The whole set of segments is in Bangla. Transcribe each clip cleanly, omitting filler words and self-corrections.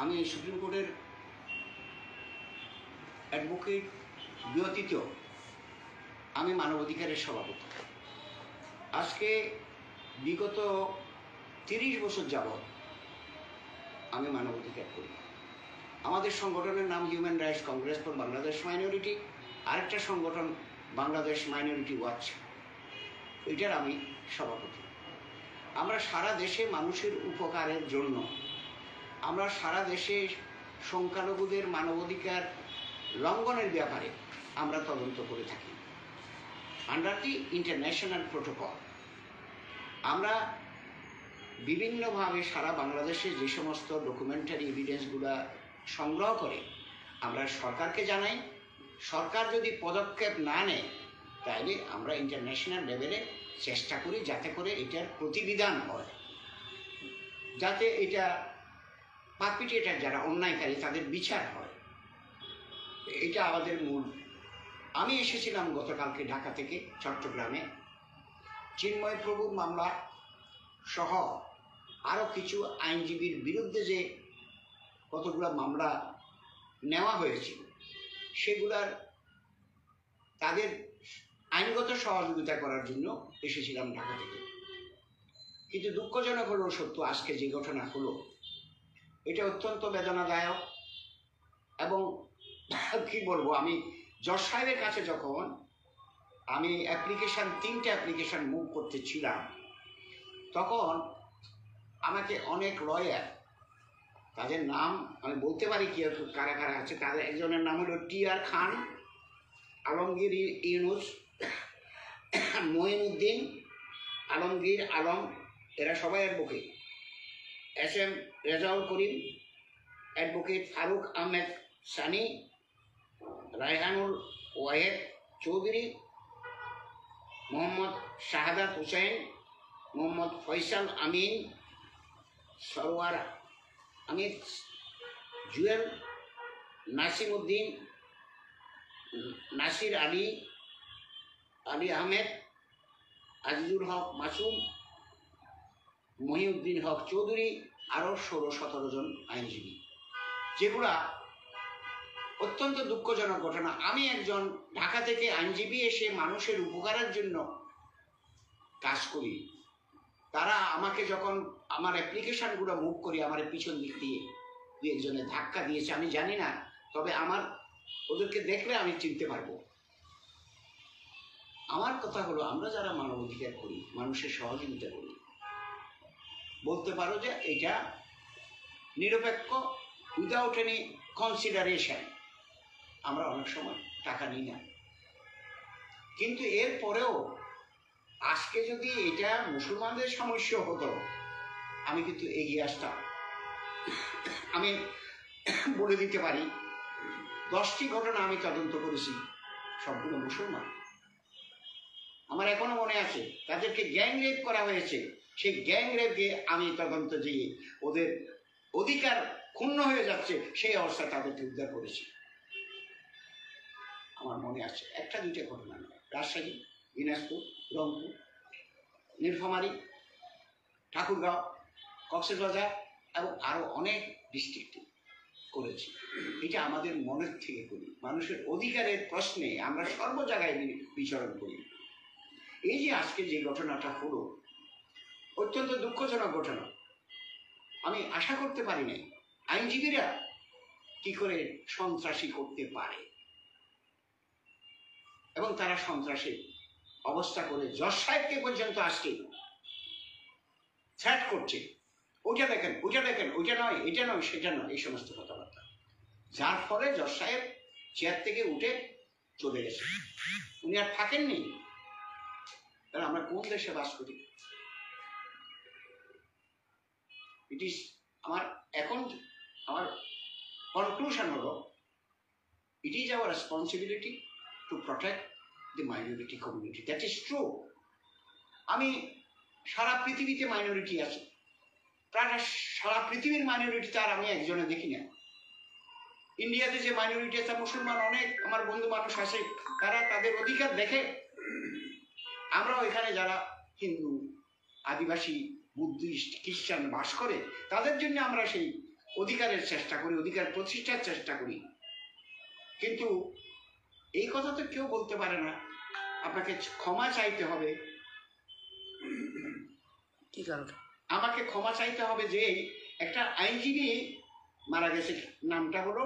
আমি সুপ্রিম কোর্টের অ্যাডভোকেট ব্যতীত আমি মানবাধিকারের সভাপতি। আজকে বিগত 30 বছর যাবৎ আমি মানবাধিকার করি। আমাদের সংগঠনের নাম human rights Congress for Bangladesh minority, আরেকটা সংগঠন বাংলাদেশ মাইনরিটি ওয়াচ, এটার আমি সভাপতি। আমরা সারা দেশে মানুষের উপকারের জন্য, আমরা সারা দেশে সংখ্যালঘুদের মানবাধিকার লঙ্ঘনের ব্যাপারে আমরা তদন্ত করে থাকি আন্ডার দি ইন্টারন্যাশনাল প্রোটোকল। আমরা বিভিন্নভাবে সারা বাংলাদেশে যে সমস্ত ডকুমেন্টারি এভিডেন্সগুলো সংগ্রহ করে আমরা সরকারকে জানাই। সরকার যদি পদক্ষেপ না নেয় তাহলে আমরা ইন্টারন্যাশনাল লেভেলে চেষ্টা করি যাতে করে এটার প্রতিবিধান হয়, যাতে এটা পারপিটেটর যারা অন্যায়কারী তাদের বিচার হয়। এটা আমাদের মূল। আমি এসেছিলাম গতকালকে ঢাকা থেকে চট্টগ্রামে চিন্ময় প্রভুর মামলা সহ আরও কিছু আইনজীবীর বিরুদ্ধে যে কতগুলো মামলা নেওয়া হয়েছিল সেগুলার তাদের আইনগত সহযোগিতা করার জন্য এসেছিলাম ঢাকা থেকে। কিন্তু দুঃখজনক হলো সত্য, আজকে যে ঘটনা হলো এটা অত্যন্ত বেদনাদায়ক। এবং কি বলবো, আমি জজ সাহেবের কাছে যখন আমি তিনটে অ্যাপ্লিকেশন মুভ করতেছিলাম তখন আমাকে অনেক লয়ার, তাদের নাম আমি বলতে পারি কি কারা কারা আছে, তাদের একজনের নাম হলো টি.আর. খান, আলমগীর ইউনুস, মঈনুদ্দিন, আলমগীর আলম, এরা সবাই advocate, SM. Rezaul Karim, advocate Faruk Ahmed Sunny, Raihanul Wahed Chowdhury, Mohammad শাহাদাত হুসেন, মোহাম্মদ ফয়সাল আমিন, সরওয়ার আমিদ, জুয়েল, নাসিমউদ্দিন, নাসির আলী, আলী আহমেদ, আজিজুল হক মাসুম, মহিউদ্দিন হক চৌধুরী, আরও 16-17 জন আইনজীবী, যেগুলা অত্যন্ত দুঃখজনক ঘটনা। আমি একজন ঢাকা থেকে আইনজীবী এসে মানুষের উপকারের জন্য কাজ করি। তারা আমাকে যখন আমার অ্যাপ্লিকেশনগুলো মুভ করি আমার পিছন দিক দিয়ে দু একজনের ধাক্কা দিয়েছে, আমি জানি না, তবে ওদেরকে দেখলে আমি চিনতে পারবো। আমার কথা হলো, আমরা যারা মানবাধিকার করি, মানুষের সহযোগিতা করি, বলতে পারো যে এটা নিরপেক্ষ, উইদাউট এনি কনসিডারেশন। আমরা অনেক সময় টাকা নিই না, কিন্তু এর পরেও আজকে যদি এটা মুসলমানদের সমস্যা হতো আমি কিন্তু এগিয়ে আসতাম। আমি বলে দিতে পারি 10টি ঘটনা আমি তদন্ত করেছি, সবগুলো মুসলমান। আমার এখনো মনে আছে তাদেরকে গ্যাং রেপ করা হয়েছে, সেই গ্যাং রেপকে আমি তদন্ত দিয়ে ওদের অধিকার ক্ষুণ্ণ হয়ে যাচ্ছে সেই অবস্থায় তাদেরকে উদ্ধার করেছি। আমার মনে আছে, একটা দুইটা ঘটনা নয়, রাজশাহী, দিনাজপুর, রংপুর, নীলফামারী, ঠাকুরগাঁও, কক্সবাজার এবং আরও অনেক ডিস্ট্রিক্টে করেছি। এটা আমাদের মনের থেকে করি। মানুষের অধিকারের প্রশ্নে আমরা সর্ব জায়গায় বিচরণ করি। এই যে আজকে যে ঘটনাটা হলো অত্যন্ত দুঃখজনক ঘটনা। আমি আশা করতে পারি নাই আইনজীবীরা কি করে সন্ত্রাসী করতে পারে, এবং তারা সন্ত্রাসী অবস্থা করে জজ সাহেবকে পর্যন্ত আজকে থ্রেট করছে, ওইটা দেখেন, ওইটা দেখেন, ওইটা নয়, এটা নয়, সেটা নয়, এই সমস্ত কথাবার্তা, যার ফলে জজ সাহেব চেয়ার থেকে উঠে চলে গেছে। উনি আর থাকেননি। তাহলে আমরা কোন দেশে বাস করি? আমার কনক্লুশন হলো, it is our responsibility to protect the minority community. That is true. আমি সারা পৃথিবীতে মাইনরিটি আছে, প্রায় সারা পৃথিবীর মাইনরিটি তার আমি একজনে দেখি না। ইন্ডিয়াতে যে মাইনরিটি আছে, মুসলমান অনেক আমার বন্ধু মানুষ আছে, তারা তাদের অধিকার দেখে। আমরাও এখানে যারা হিন্দু, আদিবাসী, বুদ্ধিস্ট, খ্রিস্টান বাস করে তাদের জন্য আমরা সেই অধিকারের চেষ্টা করি, অধিকার প্রতিষ্ঠার চেষ্টা করি, কিন্তু এই কথা তো কেউ বলতে পারে না আপনাকে ক্ষমা চাইতে হবে। কি কারণে? আমাকে ক্ষমা চাইতে হবে যে একটা আইনজীবী মারা গেছে, নামটা হলো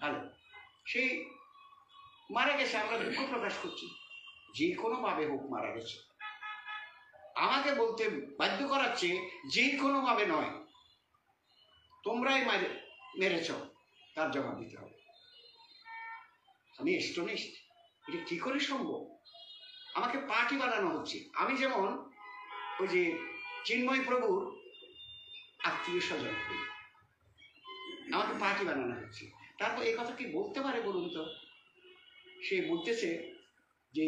আলো। সেই মারা গেছে, আমরা দুঃখ প্রকাশ করছি, যে কোনো ভাবে হোক মারা গেছে। আমাকে বলতে বাধ্য করাচ্ছে যে কোনো ভাবে নয়, তোমরাই মেরেছ, তার জবাব দিতে হবে। আমি এস্টোনিস্ট, এটা কি করে সম্ভব? আমাকে পার্টি বানানো হচ্ছে। আমি যেমন ওই যে চিন্ময় প্রভুর আত্মীয় স্বজন, আমাকে পার্টি বানানো হচ্ছে। তারপর এই কথা কি বলতে পারে বলুন তো? সে বলতেছে যে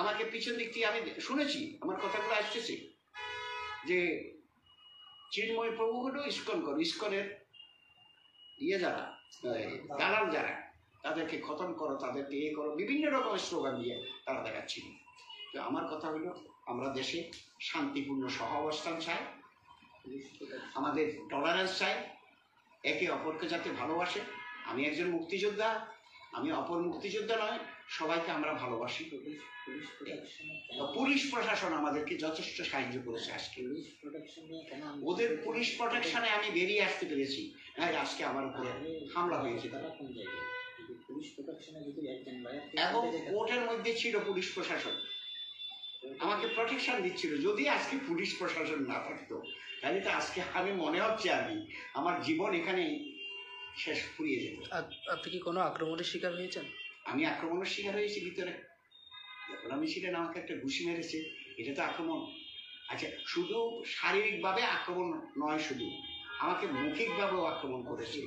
আমাকে পিছন দিক থেকে আমি শুনেছি, আমার কথাগুলো আসতেছে যে চিন্ময় প্রভু হলো ইস্কন করো, ইস্কনের যারা দালাল যারা, তাদেরকে খতম করো, তাদেরকে করো, বিভিন্ন রকমের স্লোগান দিয়ে তারা দেখাচ্ছিল। তো আমার কথা হলো, আমরা দেশে শান্তিপূর্ণ সহাবস্থান চাই, আমাদের টলারেন্স চাই, একে অপরকে যাতে ভালোবাসে। আমি একজন মুক্তিযোদ্ধা, আমি অপর মুক্তিযোদ্ধা নয়, সবাইকে আমরা ভালোবাসি। পুলিশ প্রশাসন আমাদেরকে যথেষ্ট সাহায্য করেছে আজকে। ওদের পুলিশ প্রোটেকশনে আমি বেরিয়ে আসতে পেরেছি, আজকে আমার উপরে হামলা হয়েছে। এবং কোর্টের মধ্যে ছিল পুলিশ প্রশাসন, আমাকে প্রোটেকশন দিচ্ছিল। যদি আজকে পুলিশ প্রশাসন না থাকতো, তাহলে তো আজকে আমি মনে হচ্ছে আমার জীবন এখানে শেষ ফুরিয়ে যেত। আপনি কি কোনো আক্রমণের শিকার হয়েছেন? আমি আক্রমণের শিকার হয়েছি ভিতরে। যখন আমি ছিলেন আমাকে একটা ঘুষি মেরেছে, এটা তো আক্রমণ। আচ্ছা, শুধু শারীরিকভাবে আক্রমণ নয়, শুধু আমাকে মৌখিকভাবেও আক্রমণ করেছে,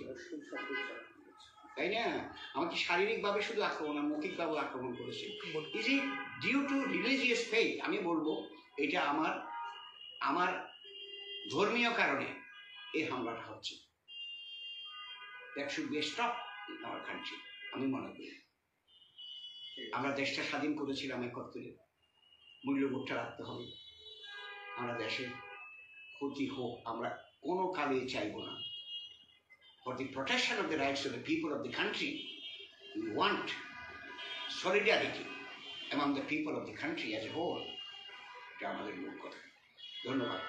তাই না? আমাকে শারীরিকভাবে শুধু আক্রমণ না, মৌখিকভাবেও আক্রমণ করেছে। Is it due to religious faith? আমি বলবো এটা আমার ধর্মীয় কারণে এই হামলাটা হচ্ছে। That should be stop in our country. আমি মনে করি আমরা দেশটা স্বাধীন করেছিলাম একত্রে, মূল্যবোধটা রাখতে হবে। আমরা দেশের ক্ষতি হোক আমরা কোনো কালে চাইব না। For the protection of the rights of the people of the country, we want solidarity among the people of the country as a whole. এটা আমাদের মূল কথা। ধন্যবাদ।